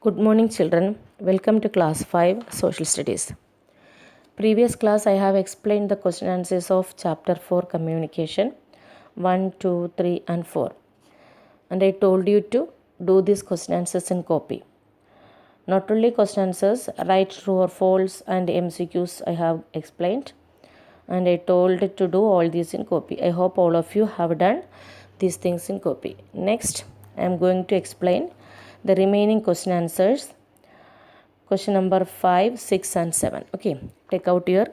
Good morning, children. Welcome to class 5 Social Studies. Previous class I have explained the question answers of chapter 4 Communication 1, 2, 3 and 4. And I told you to do these question answers in copy. Not only question answers, write true or false and MCQs I have explained. And I told to do all these in copy. I hope all of you have done these things in copy. Next, I am going to explain the remaining question answers. Question number 5, 6 and 7. Okay, take out your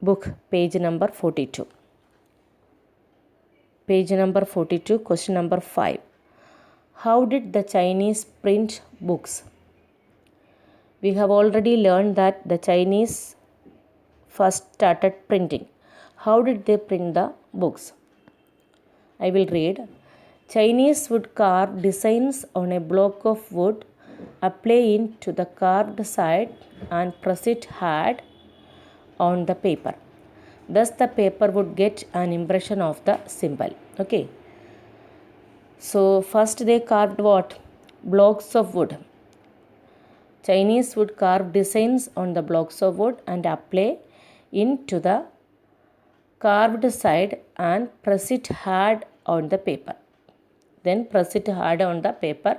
book, page number 42. Page number 42, question number 5. How did the Chinese print books? We have already learned that the Chinese first started printing. How did they print the books? I will read. Chinese would carve designs on a block of wood, apply it to the carved side and press it hard on the paper. Thus the paper would get an impression of the symbol. Okay. So first they carved what? Blocks of wood. Chinese would carve designs on the blocks of wood and apply into the carved side and press it hard on the paper. Then press it hard on the paper.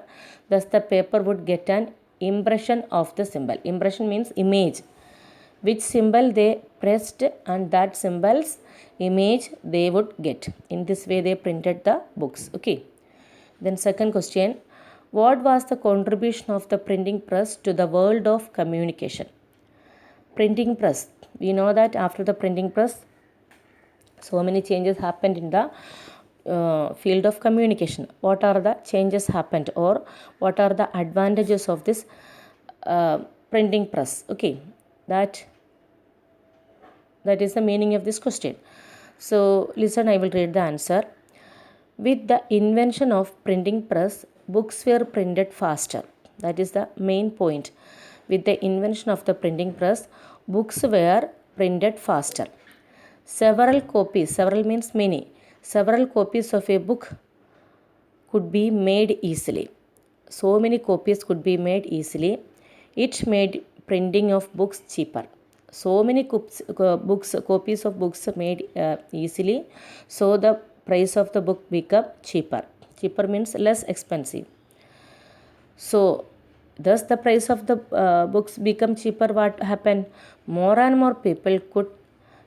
Thus the paper would get an impression of the symbol. Impression means image. Which symbol they pressed and that symbol's image they would get. In this way they printed the books. Okay. Then second question. What was the contribution of the printing press to the world of communication? Printing press. We know that after the printing press, so many changes happened in the field of communication. What are the changes happened or what are the advantages of this printing press? Okay, that is the meaning of this question. So listen, I will read the answer. With the invention of printing press, books were printed faster. That is the main point. With the invention of the printing press, books were printed faster. Several copies, several means many, several copies of a book could be made easily. So many copies could be made easily. It made printing of books cheaper. So many copies of books made easily. So the price of the book become cheaper. Cheaper means less expensive. So thus the price of the books become cheaper. What happened? More and more people could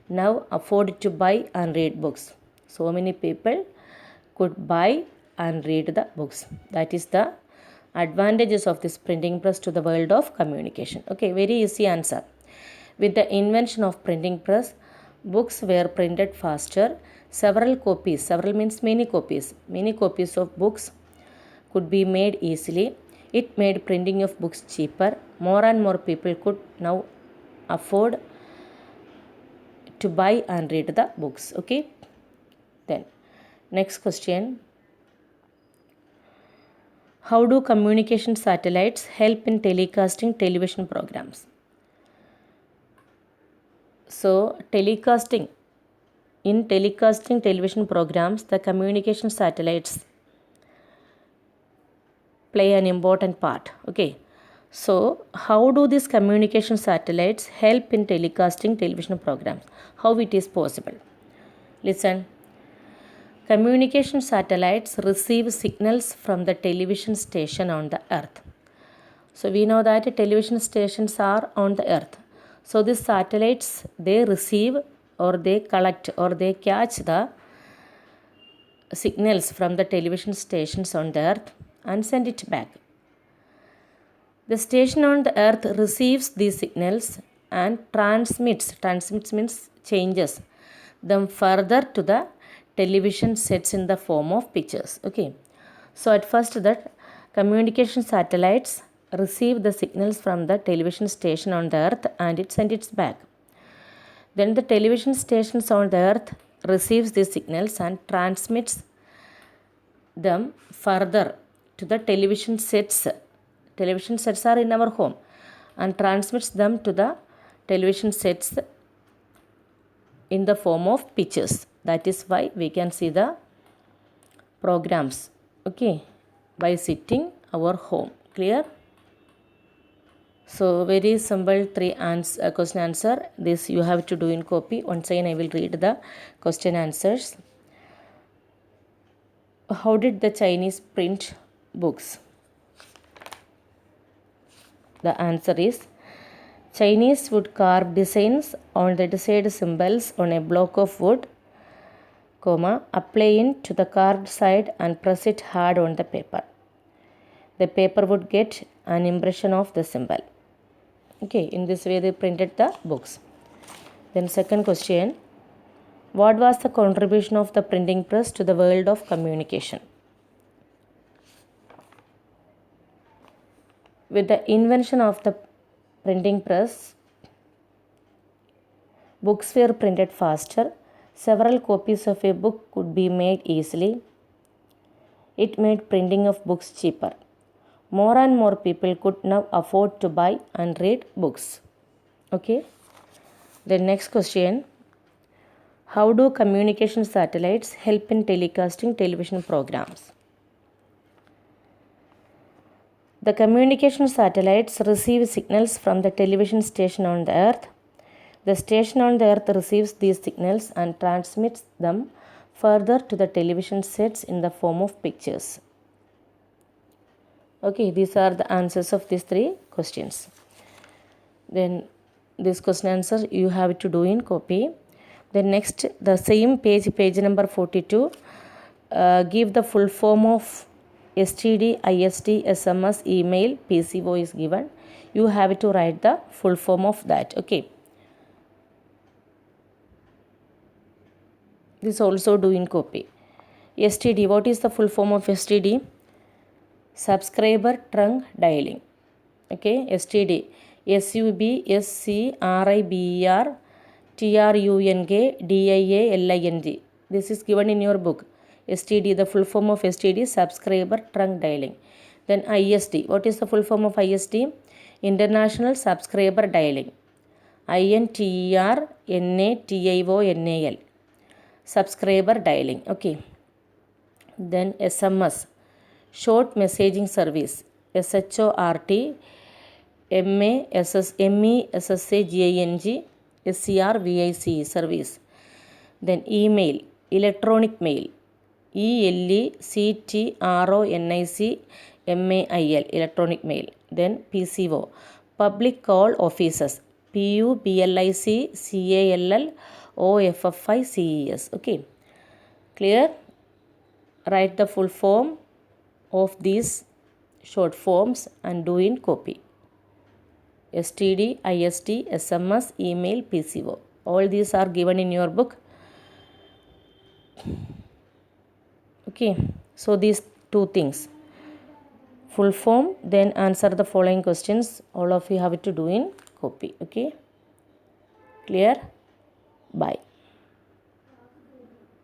now afford to buy and read books. So many people could buy and read the books. That is the advantages of this printing press to the world of communication. Okay, very easy answer. With the invention of printing press, books were printed faster. Several copies, several means many copies of books could be made easily. It made printing of books cheaper. More and more people could now afford to buy and read the books. Okay. Then next question. How do communication satellites help in telecasting television programs? So telecasting television programs, the communication satellites play an important part. Okay. So how do these communication satellites help in telecasting television programs? How it is possible? Listen. Communication satellites receive signals from the television station on the earth. So we know that television stations are on the earth. So these satellites, they receive or they collect or they catch the signals from the television stations on the earth and send it back. The station on the earth receives these signals and transmits means changes them further to the television sets in the form of pictures. Okay. So at first that communication satellites receive the signals from the television station on the earth and it sends it back. Then the television stations on the earth receives these signals and transmits them further to the television sets. Television sets are in our home and transmits them to the television sets in the form of pictures. That is why we can see the programs, okay, by sitting our home. Clear? So very simple question answer. This you have to do in copy. Once again I will read the question answers. How did the Chinese print books? The answer is Chinese would carve designs on the desired symbols on a block of wood, apply it to the carved side and press it hard on the paper. The paper would get an impression of the symbol. Okay, in this way they printed the books. Then second question, what was the contribution of the printing press to the world of communication? With the invention of the printing press, books were printed faster. Several copies of a book could be made easily. It made printing of books cheaper. More and more people could now afford to buy and read books. Okay. The next question, how do communication satellites help in telecasting television programs? The communication satellites receive signals from the television station on the earth. The station on the earth receives these signals and transmits them further to the television sets in the form of pictures. Okay, these are the answers of these three questions. Then this question answer you have to do in copy. Then next, the same page number 42, give the full form of STD, IST, SMS, email, PCO is given. You have to write the full form of that. Okay. This also do in copy. STD, what is the full form of STD? Subscriber trunk dialing. Okay, STD, SUBSCRIBER This is given in your book. STD, the full form of STD, subscriber trunk dialing. Then IST, what is the full form of IST? International subscriber dialing. INTERNATIONAL. Subscriber dialing. Okay. Then SMS, short messaging service. SHORT MESSAGING SCRVIC service. Then email, electronic mail. ELECTRONIC electronic mail. Then PCO, public call offices. PUBLICCALLOFFICES. Okay, clear? Write the full form of these short forms and do in copy. STD, IST, SMS, email, PCO. All these are given in your book. Okay, so these two things, full form, then answer the following questions. All of you have to do in copy. Okay, clear? Bye.